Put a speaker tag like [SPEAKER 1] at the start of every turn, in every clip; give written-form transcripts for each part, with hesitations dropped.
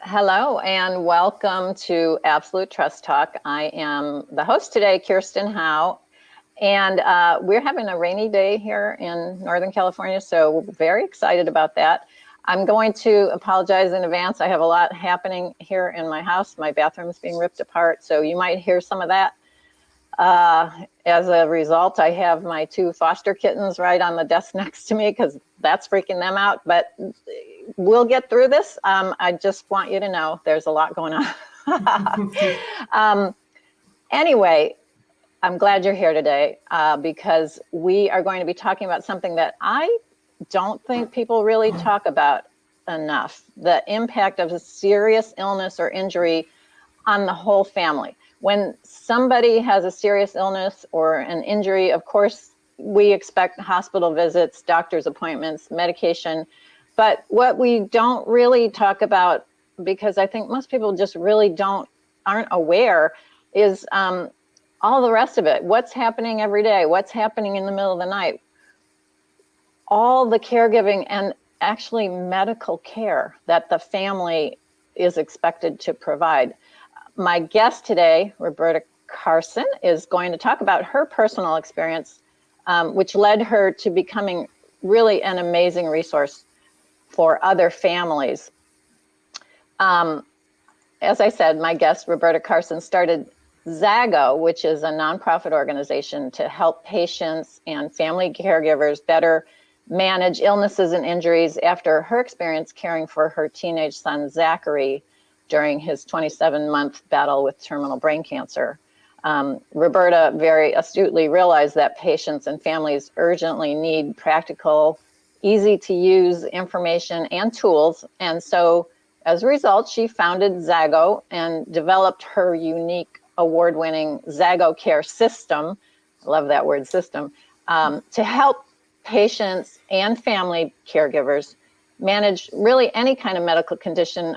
[SPEAKER 1] Hello and welcome to Absolute Trust Talk. I am the host today, Kirsten Howe, and we're having a rainy day here in Northern California, so we're very excited about that. I'm going to apologize in advance. I have a lot happening here in my house. My bathroom is being ripped apart, so you might hear some of that. As a result, I have my two foster kittens right on the desk next to me because that's freaking them out, but we'll get through this. I just want you to know there's a lot going on. Anyway, I'm glad you're here today because we are going to be talking about something that I don't think people really talk about enough, the impact of a serious illness or injury on the whole family. When somebody has a serious illness or an injury, of course, we expect hospital visits, doctor's appointments, medication. But what we don't really talk about, because I think most people just really aren't aware, is all the rest of it. What's happening every day? What's happening in the middle of the night? All the caregiving and actually medical care that the family is expected to provide. My guest today, Roberta Carson, is going to talk about her personal experience, which led her to becoming really an amazing resource for other families. As I said, my guest, Roberta Carson, started Zaggo, which is a nonprofit organization to help patients and family caregivers better manage illnesses and injuries after her experience caring for her teenage son, Zachary, during his 27-month battle with terminal brain cancer. Roberta very astutely realized that patients and families urgently need practical, easy to use information and tools. And so as a result, she founded Zaggo and developed her unique award-winning ZaggoCare system. I love that word, system, to help patients and family caregivers manage really any kind of medical condition,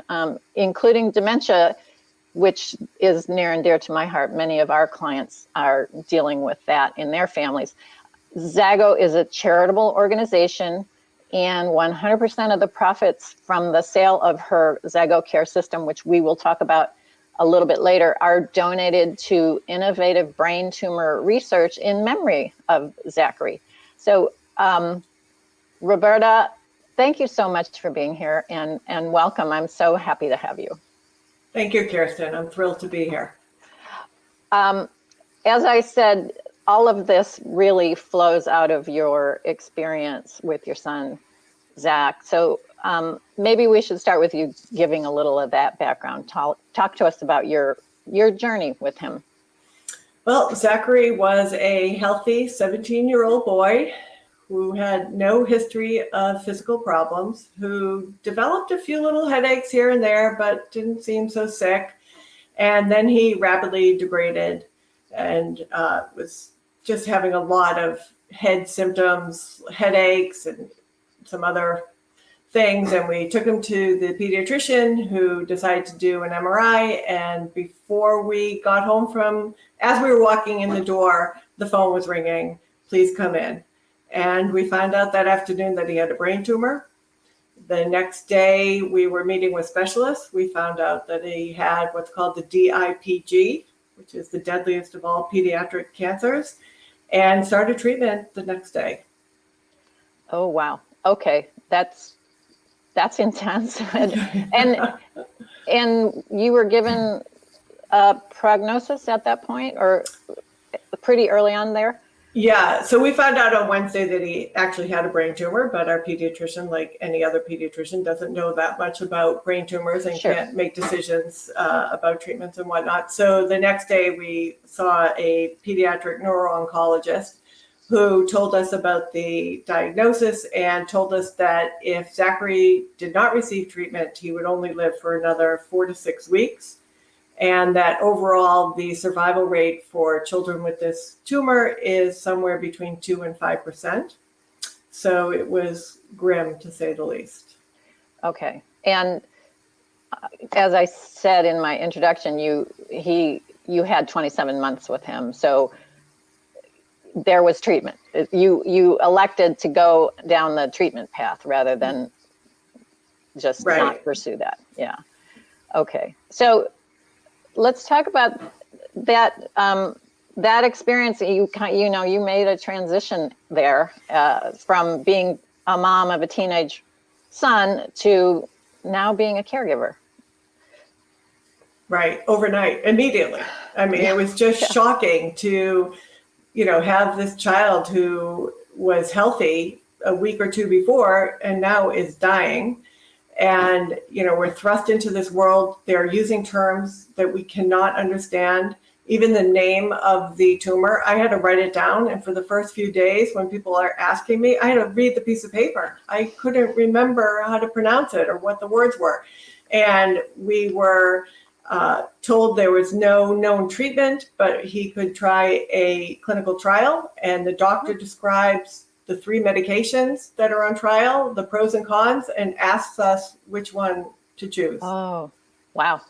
[SPEAKER 1] including dementia, which is near and dear to my heart. Many of our clients are dealing with that in their families. Zaggo is a charitable organization, and 100% of the profits from the sale of her ZaggoCare system, which we will talk about a little bit later, are donated to innovative brain tumor research in memory of Zachary. So, Roberta, thank you so much for being here and welcome. I'm so happy to have you.
[SPEAKER 2] Thank you, Kirsten. I'm thrilled to be here.
[SPEAKER 1] As I said, all of this really flows out of your experience with your son, Zach. So maybe we should start with you giving a little of that background. Talk to us about your journey with him.
[SPEAKER 2] Well, Zachary was a healthy 17-year-old boy who had no history of physical problems, who developed a few little headaches here and there, but didn't seem so sick. And then he rapidly degraded and was just having a lot of head symptoms, headaches, and some other things. And we took him to the pediatrician, who decided to do an MRI. And before we got home as we were walking in the door, the phone was ringing, "Please come in." And we found out that afternoon that he had a brain tumor. The next day we were meeting with specialists. We found out that he had what's called the DIPG, which is the deadliest of all pediatric cancers, and started treatment the next day.
[SPEAKER 1] Oh, wow. Okay. That's intense. and you were given a prognosis at that point, or pretty early on there?
[SPEAKER 2] Yeah, so we found out on Wednesday that he actually had a brain tumor, but our pediatrician, like any other pediatrician, doesn't know that much about brain tumors and
[SPEAKER 1] Sure.
[SPEAKER 2] Can't make decisions about treatments and whatnot. So the next day we saw a pediatric neuro-oncologist who told us about the diagnosis and told us that if Zachary did not receive treatment, he would only live for another 4 to 6 weeks. And that overall, the survival rate for children with this tumor is somewhere between 2 and 5%. So it was grim, to say the least.
[SPEAKER 1] Okay. And as I said in my introduction, you had 27 months with him. So there was treatment. You elected to go down the treatment path rather than just not pursue that. Yeah. Okay. So let's talk about that, that experience. You made a transition there, from being a mom of a teenage son to now being a caregiver.
[SPEAKER 2] Right. Overnight, immediately. I mean,
[SPEAKER 1] Yeah.
[SPEAKER 2] it was just
[SPEAKER 1] Yeah.
[SPEAKER 2] shocking to, have this child who was healthy a week or two before and now is dying. And, we're thrust into this world. They're using terms that we cannot understand. Even the name of the tumor, I had to write it down. And for the first few days, when people are asking me, I had to read the piece of paper. I couldn't remember how to pronounce it or what the words were. And we were told there was no known treatment, but he could try a clinical trial. And the doctor describes the 3 medications that are on trial, the pros and cons, and asks us which one to choose.
[SPEAKER 1] Oh, wow.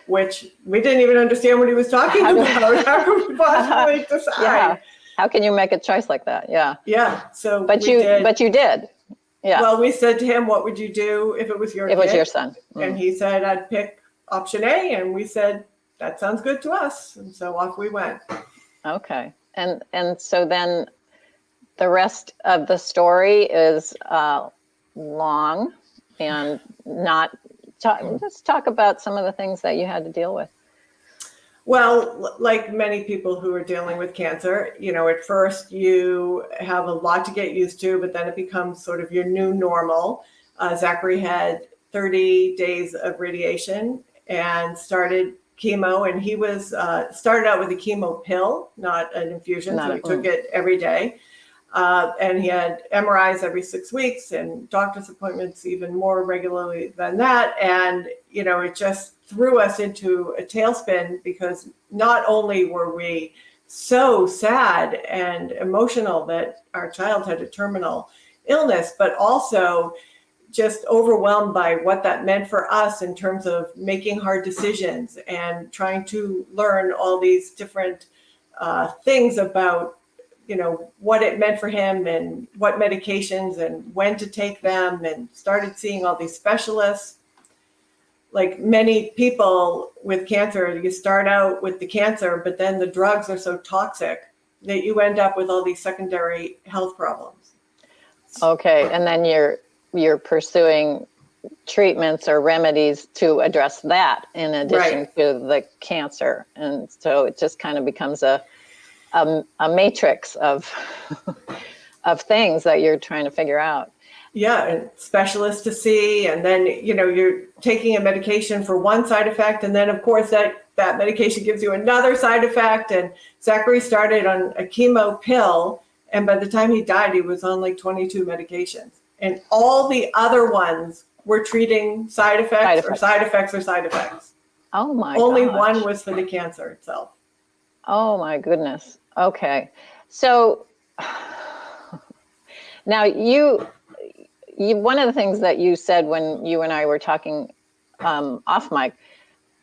[SPEAKER 2] Which we didn't even understand what he was talking about. How could we possibly decide?
[SPEAKER 1] Yeah. How can you make a choice like that? Yeah.
[SPEAKER 2] Yeah. So,
[SPEAKER 1] But you did. Yeah.
[SPEAKER 2] Well, we said to him, "What would you do if it was your kid?"
[SPEAKER 1] It was your son.
[SPEAKER 2] And he said, "I'd pick option A." And we said, "That sounds good to us." And so off we went.
[SPEAKER 1] Okay. And so then the rest of the story is long and not. Let's talk about some of the things that you had to deal with.
[SPEAKER 2] Well, like many people who are dealing with cancer, at first you have a lot to get used to, but then it becomes sort of your new normal. Zachary had 30 days of radiation and started chemo, and he was started out with a chemo pill, not an infusion, so he took it every day. And he had MRIs every 6 weeks and doctor's appointments even more regularly than that. And, it just threw us into a tailspin, because not only were we so sad and emotional that our child had a terminal illness, but also just overwhelmed by what that meant for us in terms of making hard decisions and trying to learn all these different things about what it meant for him and what medications and when to take them, and started seeing all these specialists. Like many people with cancer, you start out with the cancer, but then the drugs are so toxic that you end up with all these secondary health problems.
[SPEAKER 1] Okay. And then you're pursuing treatments or remedies to address that in addition to the cancer. And so it just kind of becomes a matrix of of things that you're trying to figure out.
[SPEAKER 2] Yeah, and specialists to see, and then you're taking a medication for one side effect, and then of course that medication gives you another side effect. And Zachary started on a chemo pill, and by the time he died, he was on like 22 medications, and all the other ones were treating side effects.
[SPEAKER 1] Oh my!
[SPEAKER 2] Only one was for the cancer itself.
[SPEAKER 1] Oh my goodness. Okay. So now you one of the things that you said when you and I were talking off mic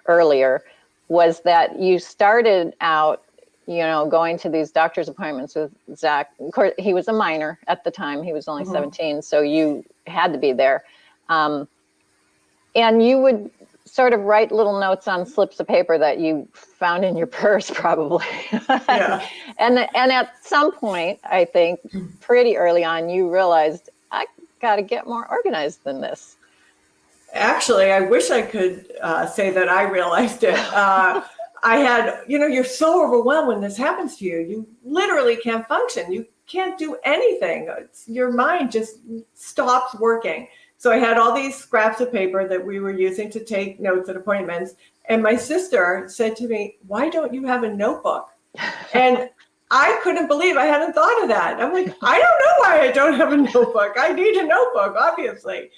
[SPEAKER 1] earlier was that you started out, going to these doctor's appointments with Zach. Of course, he was a minor at the time. He was only 17, so you had to be there. And you would sort of write little notes on slips of paper that you found in your purse, probably.
[SPEAKER 2] Yeah.
[SPEAKER 1] and at some point, I think pretty early on, you realized, I got to get more organized than this.
[SPEAKER 2] Actually, I wish I could say that I realized it. I had, you're so overwhelmed when this happens to you. You literally can't function. You can't do anything. Your mind just stops working. So I had all these scraps of paper that we were using to take notes at appointments. And my sister said to me, "Why don't you have a notebook?" And I couldn't believe I hadn't thought of that. I'm like, I don't know why I don't have a notebook. I need a notebook, obviously.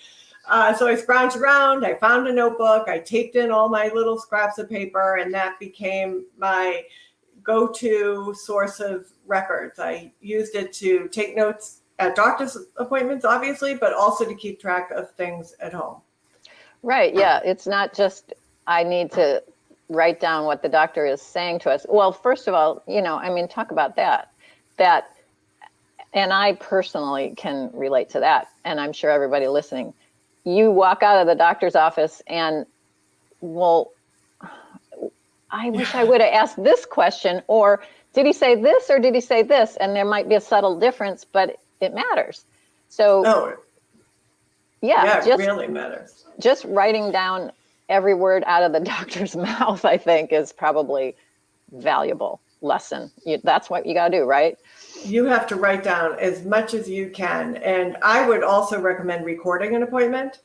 [SPEAKER 2] So I scrounged around, I found a notebook, I taped in all my little scraps of paper, and that became my go-to source of records. I used it to take notes at doctor's appointments, obviously, but also to keep track of things at home.
[SPEAKER 1] Right, yeah. It's not just, I need to write down what the doctor is saying to us. Well, first of all, talk about that, and I personally can relate to that, and I'm sure everybody listening. You walk out of the doctor's office and well, I wish I would have asked this question, or did he say this or did he say this? And there might be a subtle difference, but it matters. So
[SPEAKER 2] Oh,
[SPEAKER 1] yeah,
[SPEAKER 2] it really matters.
[SPEAKER 1] Just writing down every word out of the doctor's mouth, I think, is probably valuable lesson. That's what you got to do, right?
[SPEAKER 2] You have to write down as much as you can. And I would also recommend recording an appointment.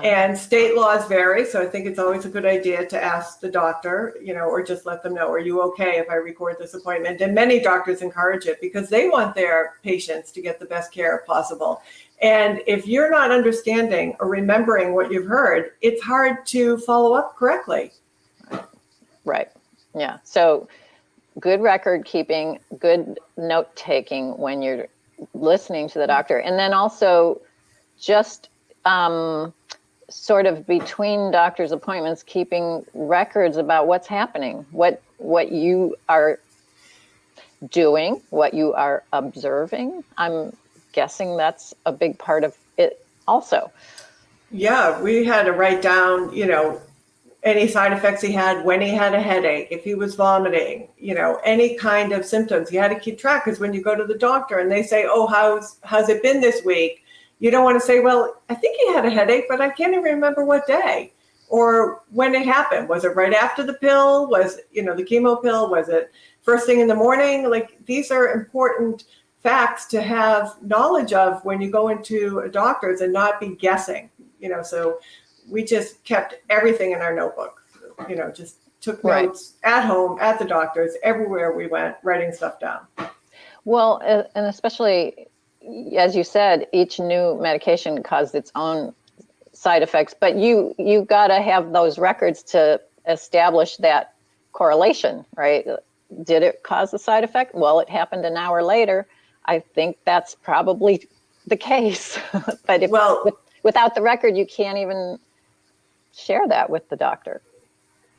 [SPEAKER 2] And state laws vary, so I think it's always a good idea to ask the doctor, or just let them know, are you okay if I record this appointment? And many doctors encourage it because they want their patients to get the best care possible. And if you're not understanding or remembering what you've heard, it's hard to follow up correctly.
[SPEAKER 1] Right. Yeah. So good record keeping, good note taking when you're listening to the doctor. And then also just sort of between doctor's appointments, keeping records about what's happening, what you are doing, what you are observing. I'm guessing that's a big part of it also.
[SPEAKER 2] Yeah, we had to write down, any side effects he had, when he had a headache, if he was vomiting, any kind of symptoms. You had to keep track, because when you go to the doctor and they say, oh, how's it been this week? You don't want to say, well, I think he had a headache, but I can't even remember what day or when it happened. Was it right after the pill? Was, the chemo pill? Was it first thing in the morning? Like, these are important facts to have knowledge of when you go into a doctor's and not be guessing, so we just kept everything in our notebook, just took notes at home, at the doctor's, everywhere we went, writing stuff down.
[SPEAKER 1] Well, and especially, as you said, each new medication caused its own side effects, but you got to have those records to establish that correlation, right? Did it cause the side effect? Well, it happened an hour later. I think that's probably the case. But without the record, you can't even share that with the doctor.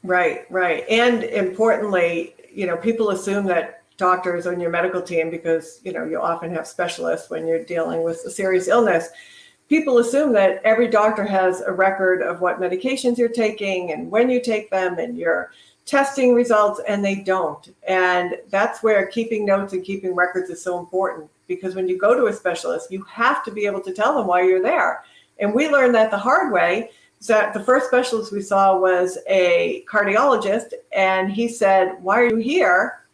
[SPEAKER 1] Right.
[SPEAKER 2] And importantly, people assume that doctors on your medical team, because you often have specialists when you're dealing with a serious illness, people assume that every doctor has a record of what medications you're taking and when you take them and your testing results, and they don't. And that's where keeping notes and keeping records is so important, because when you go to a specialist, you have to be able to tell them why you're there. And we learned that the hard way. So the first specialist we saw was a cardiologist, and he said, why are you here?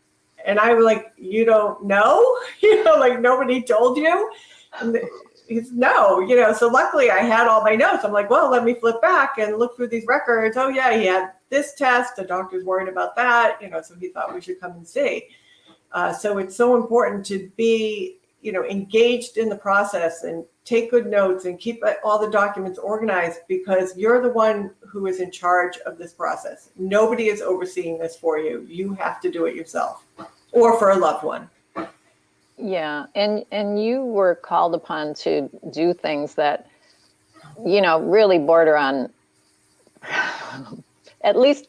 [SPEAKER 2] And I was like, you don't know? Like, nobody told you? And he's, no, so luckily I had all my notes. I'm like, well, let me flip back and look through these records. Oh yeah, he had this test. The doctor's worried about that, so he thought we should come and see. So it's so important to be, engaged in the process and take good notes and keep all the documents organized, because you're the one who is in charge of this process. Nobody is overseeing this for you. You have to do it yourself, or for a loved one.
[SPEAKER 1] Yeah, and you were called upon to do things that, really border on at least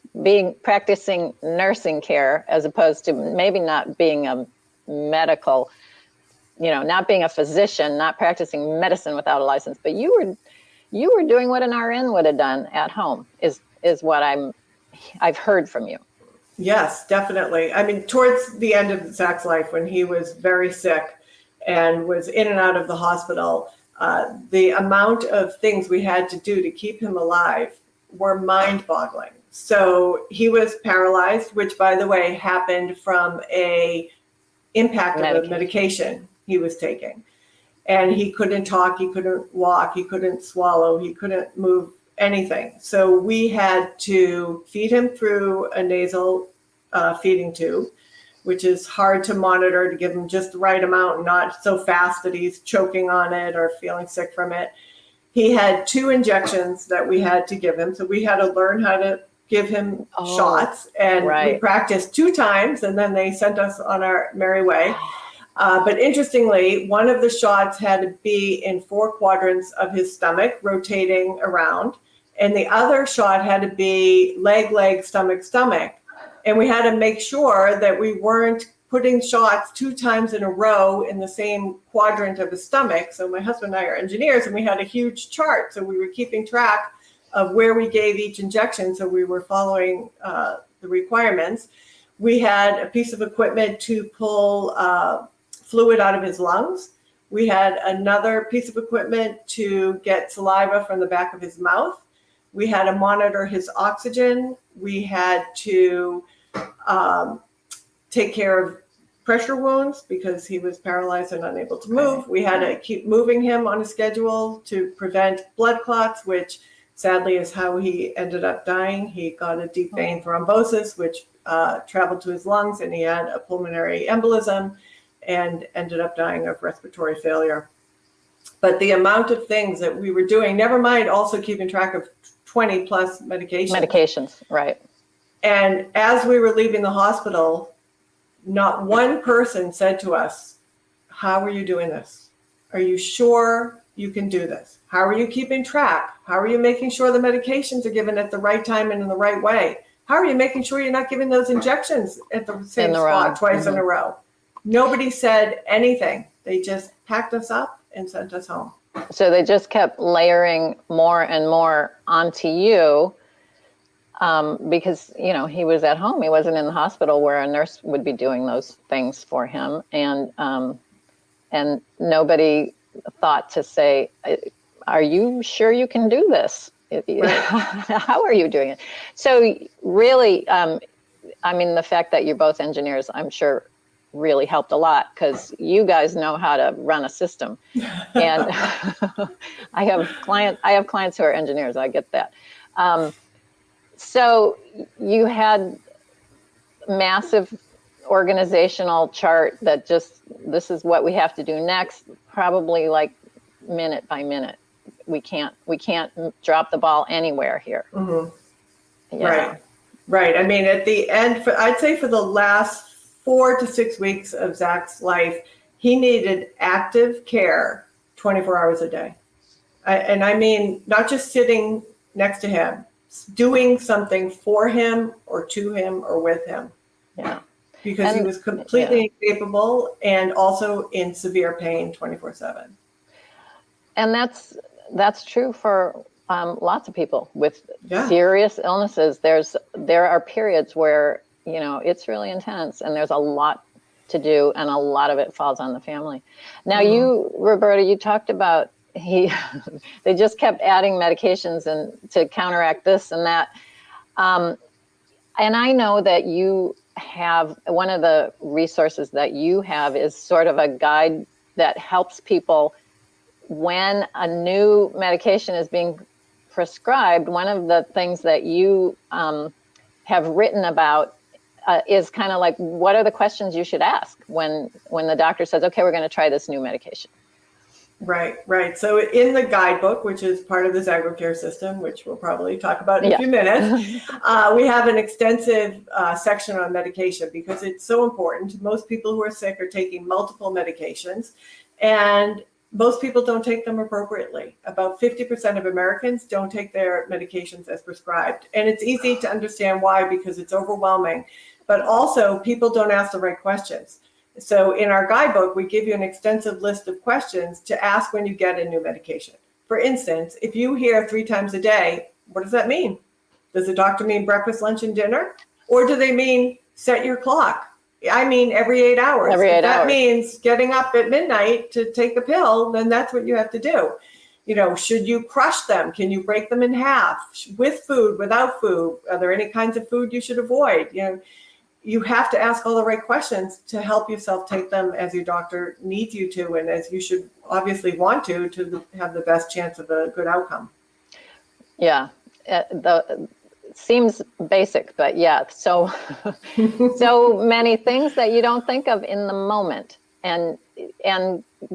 [SPEAKER 1] practicing nursing care, as opposed to maybe not being a medical, not being a physician, not practicing medicine without a license. But you were doing what an RN would have done at home, is what I've heard from you.
[SPEAKER 2] Yes, definitely. I mean, towards the end of Zach's life, when he was very sick and was in and out of the hospital, the amount of things we had to do to keep him alive were mind-boggling. So he was paralyzed, which, by the way, happened from a impact of a medication he was taking. And he couldn't talk, he couldn't walk, he couldn't swallow, he couldn't move anything. So we had to feed him through a nasal feeding tube, which is hard to monitor, to give him just the right amount, not so fast that he's choking on it or feeling sick from it. He had 2 injections that we had to give him. So we had to learn how to give him shots, and we practiced 2 times, and then they sent us on our merry way. But interestingly, one of the shots had to be in 4 quadrants of his stomach, rotating around. And the other shot had to be leg, stomach, stomach. And we had to make sure that we weren't putting shots 2 times in a row in the same quadrant of his stomach. So my husband and I are engineers, and we had a huge chart. So we were keeping track of where we gave each injection, so we were following the requirements. We had a piece of equipment to pull fluid out of his lungs. We had another piece of equipment to get saliva from the back of his mouth. We had to monitor his oxygen. We had to take care of pressure wounds because he was paralyzed and unable to move. We had to keep moving him on a schedule to prevent blood clots, which sadly is how he ended up dying. He got a deep vein thrombosis, which traveled to his lungs, and he had a pulmonary embolism and ended up dying of respiratory failure. But the amount of things that we were doing, never mind also keeping track of 20 plus medications.
[SPEAKER 1] Medications, right.
[SPEAKER 2] And as we were leaving the hospital, not one person said to us, how are you doing this? Are you sure you can do this? How are you keeping track? How are you making sure the medications are given at the right time and in the right way? How are you making sure you're not giving those injections at the same spot twice in a row? Nobody said anything. They just packed us up and sent us home.
[SPEAKER 1] So they just kept layering more and more onto you because, you know, he was at home. He wasn't in the hospital where a nurse would be doing those things for him. And nobody thought to say, are you sure you can do this? Right. How are you doing it? So really, I mean, the fact that you're both engineers, I'm sure really helped a lot because you guys know how to run a system. And I have clients who are engineers. I get that. So you had massive organizational chart that just, this is what we have to do next, probably like minute by minute. We can't drop the ball anywhere here.
[SPEAKER 2] Mm-hmm. Yeah. Right. I mean, at the end, I'd say for the last 4 to 6 weeks of Zach's life, he needed active care 24 hours a day. And I mean, not just sitting next to him, doing something for him or to him or with him.
[SPEAKER 1] Yeah.
[SPEAKER 2] Because he was completely incapable and also in severe pain 24/7.
[SPEAKER 1] And that's true for lots of people with serious illnesses. There are periods where, you know, it's really intense and there's a lot to do and a lot of it falls on the family. Now you, Roberta, you talked about they just kept adding medications and to counteract this and that. And I know that you have, one of the resources that you have is sort of a guide that helps people when a new medication is being prescribed. One of the things that you have written about is kind of like, what are the questions you should ask when the doctor says, okay, we're going to try this new medication?
[SPEAKER 2] Right. So in the guidebook, which is part of the ZaggoCare system, which we'll probably talk about in a few minutes, we have an extensive section on medication because it's so important. Most people who are sick are taking multiple medications, and most people don't take them appropriately. About 50% of Americans don't take their medications as prescribed. And it's easy to understand why, because it's overwhelming. But also, people don't ask the right questions. So in our guidebook, we give you an extensive list of questions to ask when you get a new medication. For instance, if you hear 3 times a day, what does that mean? Does the doctor mean breakfast, lunch, and dinner? Or do they mean set your clock? I mean every 8 hours.
[SPEAKER 1] Every 8 hours.
[SPEAKER 2] That means getting up at midnight to take the pill, then that's what you have to do. You know, should you crush them? Can you break them in half? With food, without food? Are there any kinds of food you should avoid? You know, you have to ask all the right questions to help yourself take them as your doctor needs you to, and as you should obviously want to have the best chance of a good outcome. Yeah,
[SPEAKER 1] seems basic, but so many things that you don't think of in the moment, and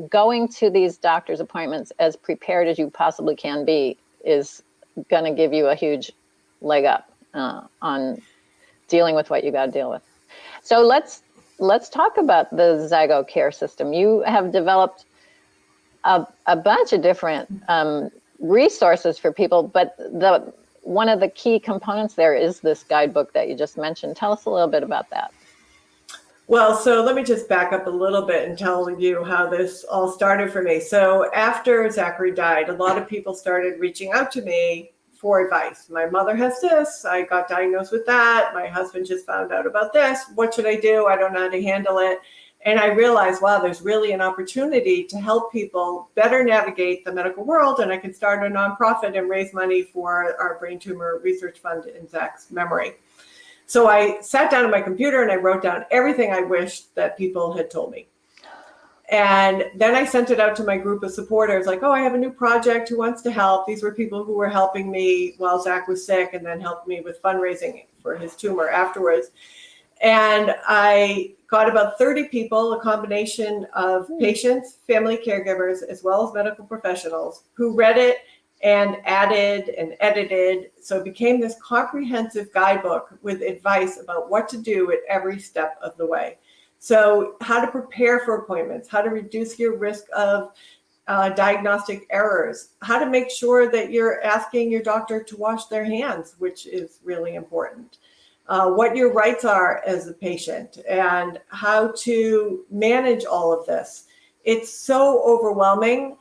[SPEAKER 1] going to these doctor's appointments as prepared as you possibly can be is going to give you a huge leg up on dealing with what you got to deal with. So let's talk about the ZaggoCare system. You have developed a bunch of different resources for people, but one of the key components there is this guidebook that you just mentioned. Tell us a little bit about that.
[SPEAKER 2] Well, so let me just back up a little bit and tell you how this all started for me. So after Zachary died, a lot of people started reaching out to me for advice. My mother has this. I got diagnosed with that. My husband just found out about this. What should I do? I don't know how to handle it. And I realized, wow, there's really an opportunity to help people better navigate the medical world. And I can start a nonprofit and raise money for our brain tumor research fund in Zach's memory. So I sat down at my computer and I wrote down everything I wished that people had told me. And then I sent it out to my group of supporters, like, oh, I have a new project. Who wants to help? These were people who were helping me while Zach was sick and then helped me with fundraising for his tumor afterwards. And I got about 30 people, a combination of patients, family caregivers, as well as medical professionals, who read it and added and edited. So it became this comprehensive guidebook with advice about what to do at every step of the way. So how to prepare for appointments, how to reduce your risk of diagnostic errors, how to make sure that you're asking your doctor to wash their hands, which is really important. What your rights are as a patient and how to manage all of this. It's so overwhelming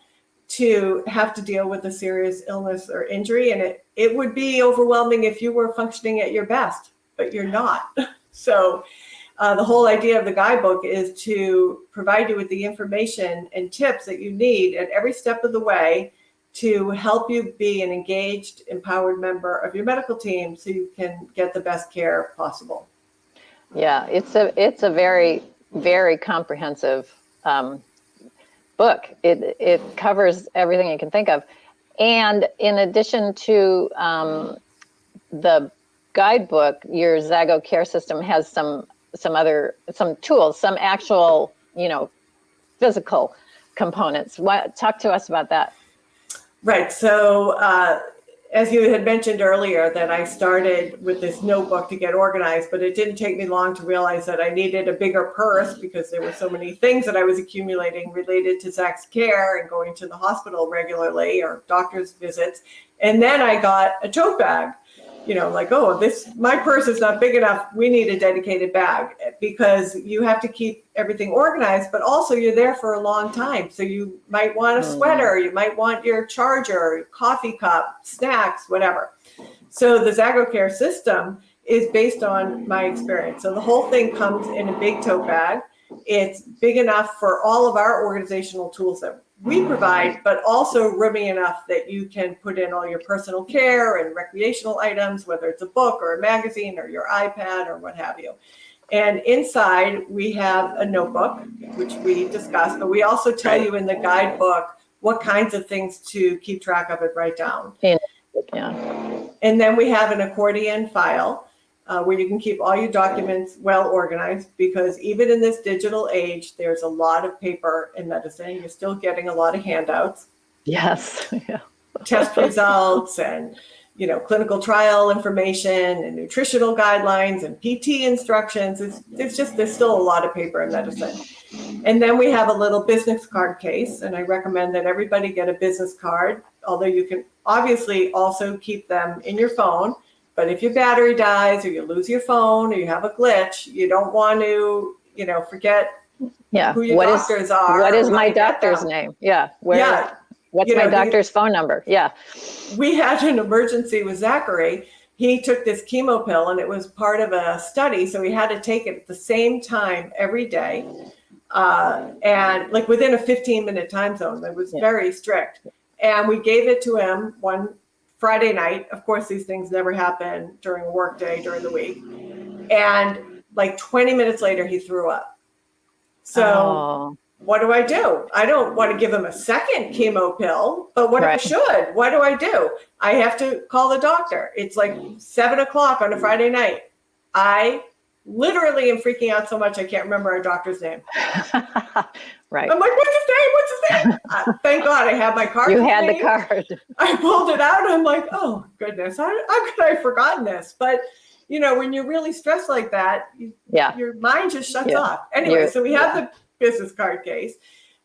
[SPEAKER 2] to have to deal with a serious illness or injury. And it would be overwhelming if you were functioning at your best, but you're not. So the whole idea of the guidebook is to provide you with the information and tips that you need at every step of the way to help you be an engaged, empowered member of your medical team so you can get the best care possible.
[SPEAKER 1] Yeah, it's a very, very comprehensive book. It covers everything you can think of. And in addition to the guidebook, your ZaggoCare system has some tools, some actual, physical components. Talk to us about that.
[SPEAKER 2] Right. So as you had mentioned earlier, that I started with this notebook to get organized, but it didn't take me long to realize that I needed a bigger purse because there were so many things that I was accumulating related to Zach's care and going to the hospital regularly or doctor's visits. And then I got a tote bag, like, oh, my purse is not big enough. We need a dedicated bag because you have to keep everything organized, but also you're there for a long time. So you might want a sweater, you might want your charger, coffee cup, snacks, whatever. So the ZaggoCare system is based on my experience. So the whole thing comes in a big tote bag. It's big enough for all of our organizational tools that we provide, but also roomy enough that you can put in all your personal care and recreational items, whether it's a book or a magazine or your iPad or what have you. And inside we have a notebook, which we discussed, but we also tell you in the guidebook what kinds of things to keep track of and write down.
[SPEAKER 1] Yeah.
[SPEAKER 2] And then we have an accordion file where you can keep all your documents well organized, because even in this digital age, there's a lot of paper in medicine. You're still getting a lot of handouts.
[SPEAKER 1] Yes. Yeah.
[SPEAKER 2] Test results and, clinical trial information and nutritional guidelines and PT instructions. There's still a lot of paper in medicine. And then we have a little business card case, and I recommend that everybody get a business card, although you can obviously also keep them in your phone. But if your battery dies or you lose your phone or you have a glitch, you don't want to, forget who your doctors are.
[SPEAKER 1] What is my doctor's name? Yeah. What's my doctor's phone number? Yeah.
[SPEAKER 2] We had an emergency with Zachary. He took this chemo pill and it was part of a study. So he had to take it at the same time every day. And like within a 15-minute time zone. It was very strict. And we gave it to him one Friday night. Of course, these things never happen during a work day during the week. And like 20 minutes later, he threw up. So what do? I don't want to give him a second chemo pill, but what if I should? What do? I have to call the doctor. It's like 7:00 on a Friday night. I literally am freaking out so much I can't remember our doctor's name.
[SPEAKER 1] Right.
[SPEAKER 2] I'm like, what's his name? Thank God I had my card.
[SPEAKER 1] You had the card.
[SPEAKER 2] I pulled it out and I'm like, oh goodness, how could I have forgotten this? But when you're really stressed like that, your mind just shuts off. Anyway, so we have the business card case.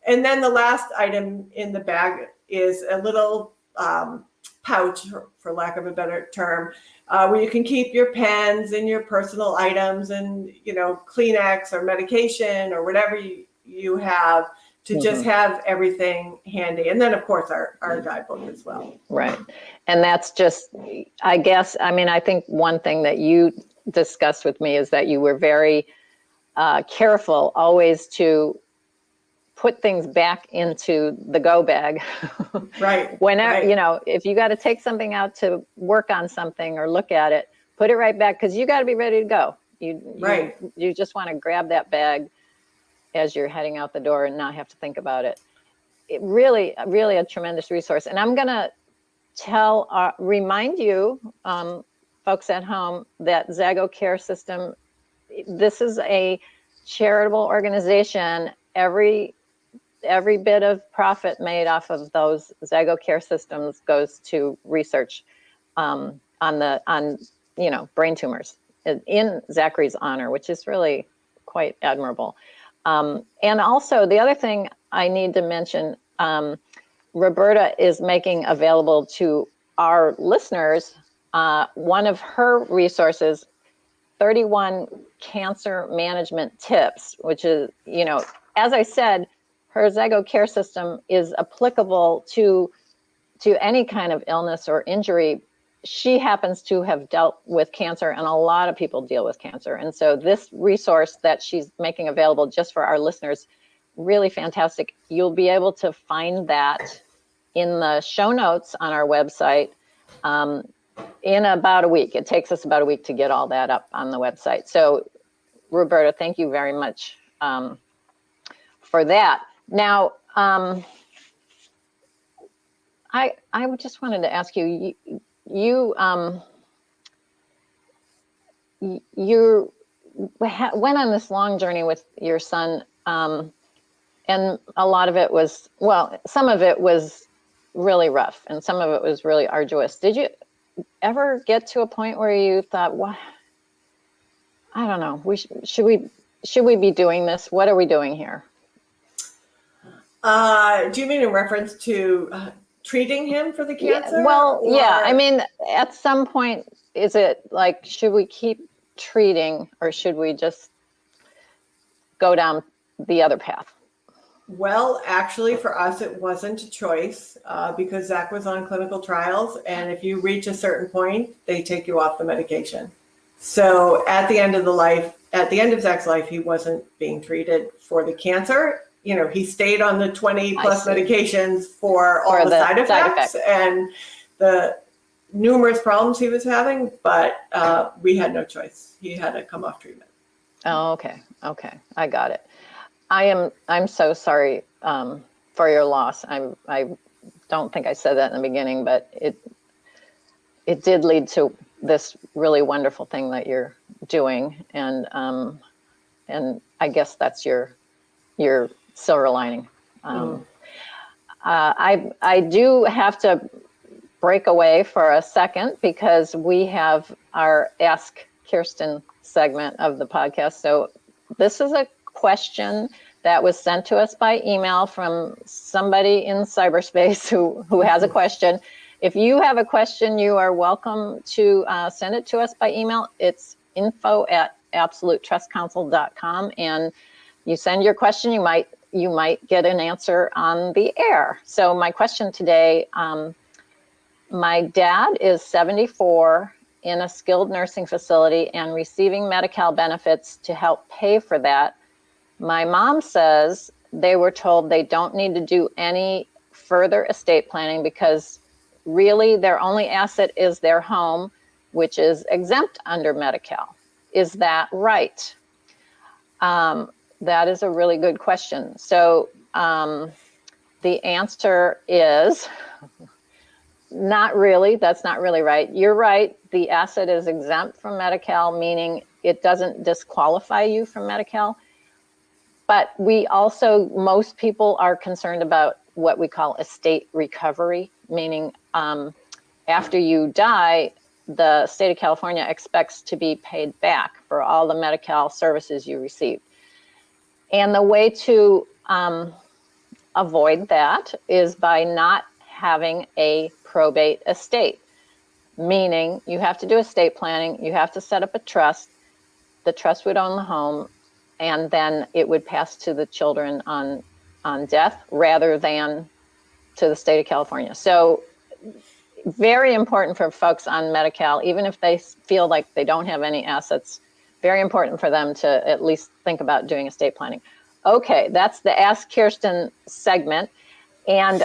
[SPEAKER 2] And then the last item in the bag is a little pouch, for lack of a better term, where you can keep your pens and your personal items and, Kleenex or medication or whatever you have to just have everything handy. And then, of course, our guidebook as well.
[SPEAKER 1] Right. And that's just, I guess, I mean, I think one thing that you discussed with me is that you were very careful always to put things back into the go bag.
[SPEAKER 2] Right.
[SPEAKER 1] Whenever,
[SPEAKER 2] right.
[SPEAKER 1] you know, if you got to take something out to work on something or look at it, put it right back, because you got to be ready to go. You just want to grab that bag as you're heading out the door and not have to think about it. It really a tremendous resource. And I'm going to remind you, folks at home, that ZaggoCare system, this is a charitable organization. Every bit of profit made off of those ZaggoCare systems goes to research on brain tumors in Zachary's honor, which is really quite admirable. And also the other thing I need to mention, Roberta is making available to our listeners one of her resources, 31 cancer management tips, which is, as I said, her ZaggoCare system is applicable to any kind of illness or injury. She happens to have dealt with cancer, and a lot of people deal with cancer. And so this resource that she's making available just for our listeners, really fantastic. You'll be able to find that in the show notes on our website in about a week. It takes us about a week to get all that up on the website. So Roberta, thank you very much for that. Now, I just wanted to ask you, you went on this long journey with your son, and a lot of it was, some of it was really rough and some of it was really arduous. Did you ever get to a point where you thought, well, I don't know, should we be doing this? What are we doing here?
[SPEAKER 2] Do you mean in reference to treating him for the cancer?
[SPEAKER 1] Yeah, I mean, at some point, is it like, should we keep treating or should we just go down the other path?
[SPEAKER 2] Well, actually, for us, it wasn't a choice because Zach was on clinical trials. And if you reach a certain point, they take you off the medication. So at the end of Zach's life, he wasn't being treated for the cancer. He stayed on the 20 plus medications for all the side effects and the numerous problems he was having, but we had no choice. He had to come off treatment.
[SPEAKER 1] Oh, okay. I got it. I'm so sorry for your loss. I don't think I said that in the beginning, but it did lead to this really wonderful thing that you're doing, and I guess that's your silver lining. I do have to break away for a second because we have our Ask Kirsten segment of the podcast. So this is a question that was sent to us by email from somebody in cyberspace who has a question. If you have a question, you are welcome to send it to us by email. It's info@absolutetrustcouncil.com, and you send your question, you might get an answer on the air. So my question today, my dad is 74 in a skilled nursing facility and receiving Medi-Cal benefits to help pay for that. My mom says they were told they don't need to do any further estate planning because really their only asset is their home, which is exempt under Medi-Cal. Is that right? That is a really good question. So the answer is not really. That's not really right. You're right. The asset is exempt from Medi-Cal, meaning it doesn't disqualify you from Medi-Cal. But most people are concerned about what we call estate recovery, meaning after you die, the state of California expects to be paid back for all the Medi-Cal services you received. And the way to avoid that is by not having a probate estate, meaning you have to do estate planning, you have to set up a trust, the trust would own the home, and then it would pass to the children on on death rather than to the state of California. So very important for folks on Medi-Cal, even if they feel like they don't have any assets, very important for them to at least think about doing estate planning. Okay, that's the Ask Kirsten segment. And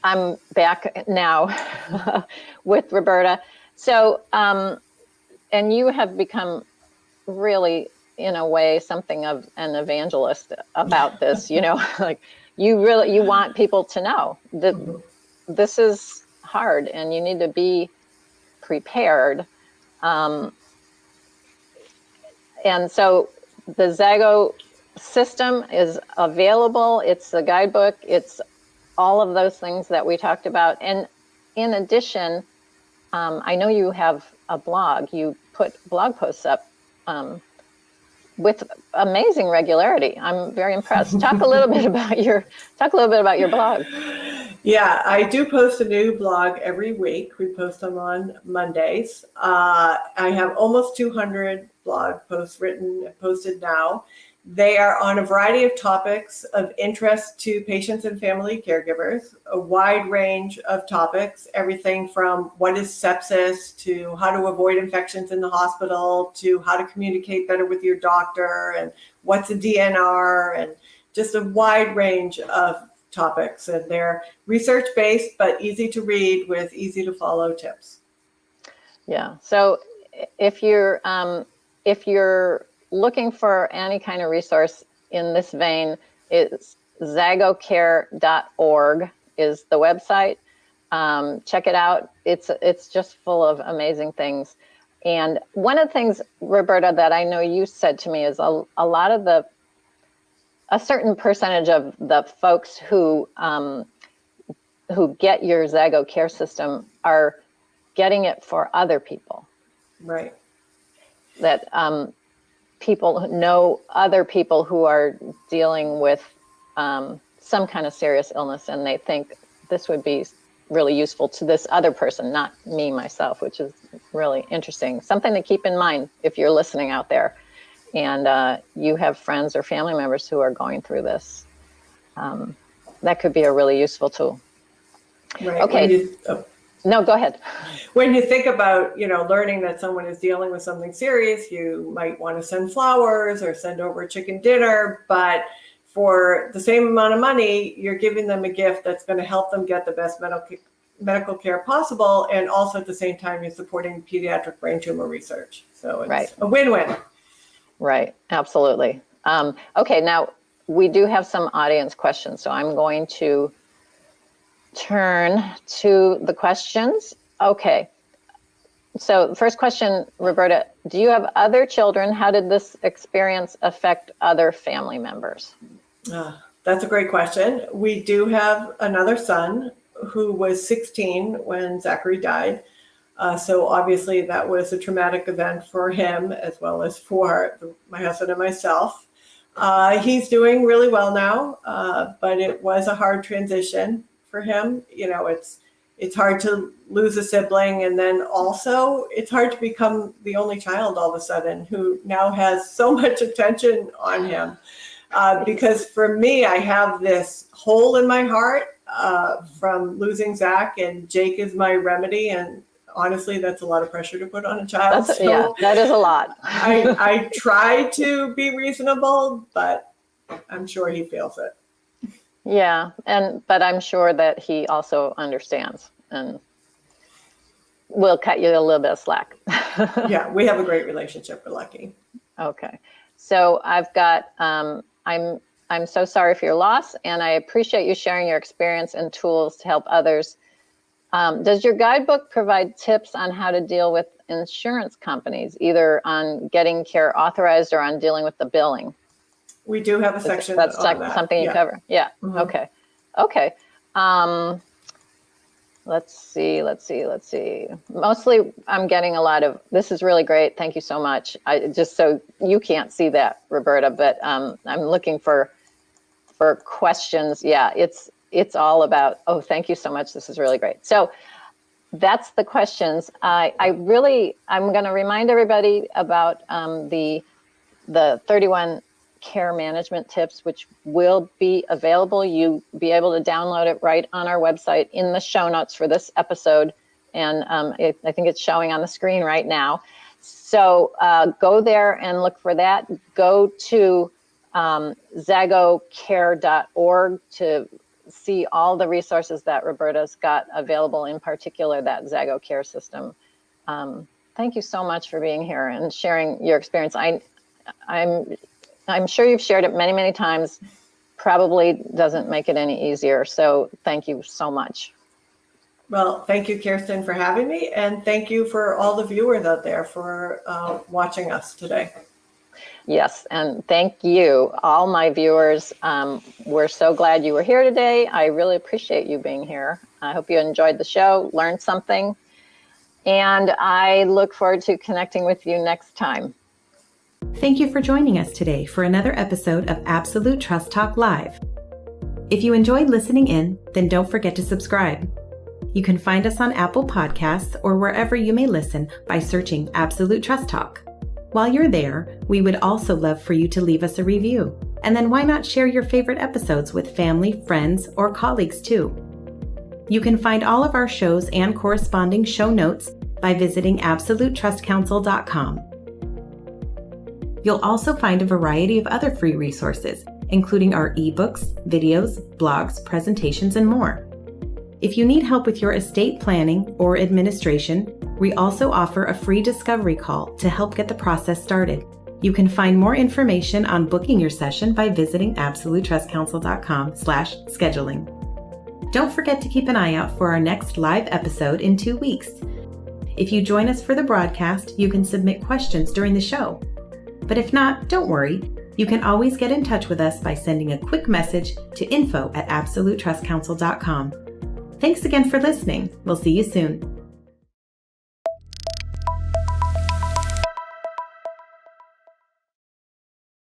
[SPEAKER 1] I'm back now with Roberta. So, and you have become really, in a way, something of an evangelist about this, like you want people to know that this is hard and you need to be prepared. And so the Zaggo system is available. It's the guidebook. It's all of those things that we talked about. And in addition, I know you have a blog. You put blog posts up with amazing regularity. I'm very impressed. Talk a little bit about your blog.
[SPEAKER 2] Yeah, I do post a new blog every week. We post them on Mondays. I have almost 200 blog posts written and posted now. They are on a variety of topics of interest to patients and family caregivers, a wide range of topics, everything from what is sepsis to how to avoid infections in the hospital to how to communicate better with your doctor and what's a DNR, and just a wide range of topics. And they're research-based, but easy to read with easy to follow tips. Yeah.
[SPEAKER 1] So if you're looking for any kind of resource in this vein, it's ZaggoCare.org is the website. Check it out. It's just full of amazing things. And one of the things, Roberta, that I know you said to me is a lot of a certain percentage of the folks who get your ZaggoCare system are getting it for other people.
[SPEAKER 2] Right.
[SPEAKER 1] That people know other people who are dealing with some kind of serious illness, and they think this would be really useful to this other person, not me myself, which is really interesting. Something to keep in mind if you're listening out there and you have friends or family members who are going through this. That could be a really useful tool.
[SPEAKER 2] Right.
[SPEAKER 1] Okay. No, go ahead.
[SPEAKER 2] When you think about, learning that someone is dealing with something serious, you might want to send flowers or send over a chicken dinner, but for the same amount of money, you're giving them a gift that's going to help them get the best medical care possible. And also at the same time, you're supporting pediatric brain tumor research. So it's a win-win.
[SPEAKER 1] Right. Absolutely. Okay. Now we do have some audience questions. So I'm going to turn to the questions. Okay. So the first question, Roberta, do you have other children? How did this experience affect other family members?
[SPEAKER 2] That's a great question. We do have another son who was 16 when Zachary died. So obviously that was a traumatic event for him as well as for my husband and myself. He's doing really well now, but it was a hard transition for him. It's hard to lose a sibling, and then also it's hard to become the only child all of a sudden who now has so much attention on him. Because for me, I have this hole in my heart from losing Zach, and Jake is my remedy. And honestly, that's a lot of pressure to put on a child.
[SPEAKER 1] Yeah, that is a lot.
[SPEAKER 2] I try to be reasonable, but I'm sure he feels it.
[SPEAKER 1] Yeah, but I'm sure that he also understands and will cut you a little bit of slack.
[SPEAKER 2] Yeah, we have a great relationship. We're lucky.
[SPEAKER 1] Okay, so I've got. I'm so sorry for your loss, and I appreciate you sharing your experience and tools to help others. Does your guidebook provide tips on how to deal with insurance companies, either on getting care authorized or on dealing with the billing?
[SPEAKER 2] We do have a section.
[SPEAKER 1] That's like something you cover. Yeah. Mm-hmm. Okay. Okay. Let's see. Mostly I'm getting a lot of, this is really great. Thank you so much. Just so you can't see that, Roberta, but I'm looking for questions. Yeah, it's all about, thank you so much. This is really great. So that's the questions. I'm going to remind everybody about the 31 care management tips, which will be available. You'll be able to download it right on our website in the show notes for this episode. And I think it's showing on the screen right now. So go there and look for that. Go to ZaggoCare.org to see all the resources that Roberta's got available, in particular that ZaggoCare system. Thank you so much for being here and sharing your experience. I'm sure you've shared it many, many times. Probably doesn't make it any easier. So thank you so much.
[SPEAKER 2] Well, thank you, Kirsten, for having me. And thank you for all the viewers out there for watching us today.
[SPEAKER 1] Yes, and thank you, all my viewers. We're so glad you were here today. I really appreciate you being here. I hope you enjoyed the show, learned something, and I look forward to connecting with you next time.
[SPEAKER 3] Thank you for joining us today for another episode of Absolute Trust Talk Live. If you enjoyed listening in, then don't forget to subscribe. You can find us on Apple Podcasts or wherever you may listen by searching Absolute Trust Talk. While you're there, we would also love for you to leave us a review. And then why not share your favorite episodes with family, friends, or colleagues too? You can find all of our shows and corresponding show notes by visiting AbsoluteTrustCouncil.com. You'll also find a variety of other free resources, including our ebooks, videos, blogs, presentations, and more. If you need help with your estate planning or administration, we also offer a free discovery call to help get the process started. You can find more information on booking your session by visiting AbsoluteTrustCouncil.com/scheduling. Don't forget to keep an eye out for our next live episode in 2 weeks. If you join us for the broadcast, you can submit questions during the show. But if not, don't worry. You can always get in touch with us by sending a quick message to info@AbsoluteTrustCouncil.com. Thanks again for listening. We'll see you soon.